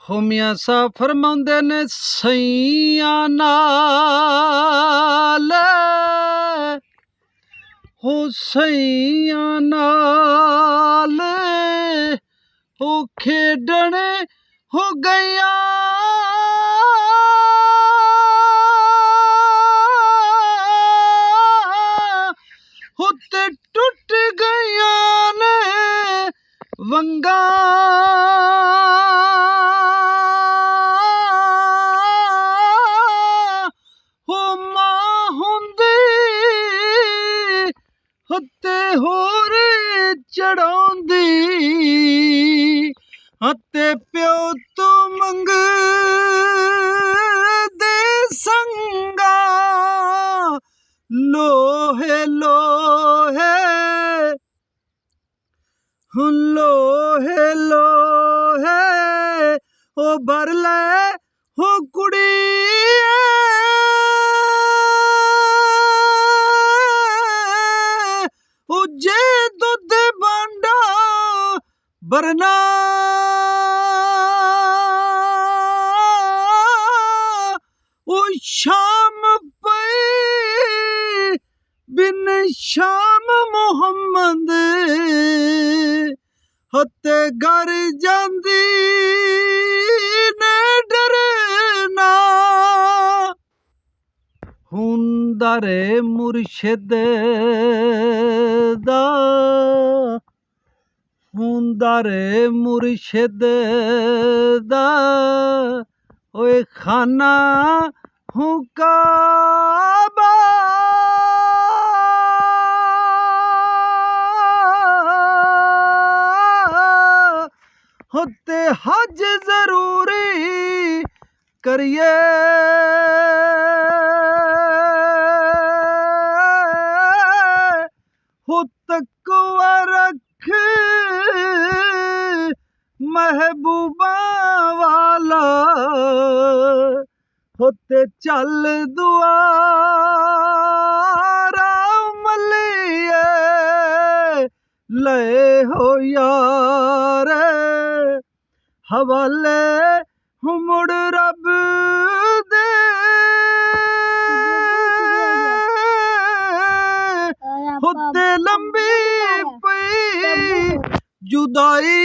हो मियां साहब फरमाउंदे ने सईयां नाल हो सईयां नाल हो खेडण हो गईया हो ते टुट गईया ने वंगा हो मां हुंदी हते होर चढ़ाउंदी हते प्यो तो मंग दे संगा लोहे लोहे लोहे लोहे ओ भर ले हो कुड़ी ओ जे दुध बांडा बरना ओ शाम पई बिन शाम मोहम्मद हते घर जांदी ने डरना हुंदा रे मुर्शिद दा हुंदा रे मुर्शिद दा ओए खाना हूं काबा होते हज जरूरी करिए हो तकवा रख महबूबा वाला होते चल दुआरा मलिए ले हो यार हवाले मुड़ रब दे होते लंबी पई जुदाई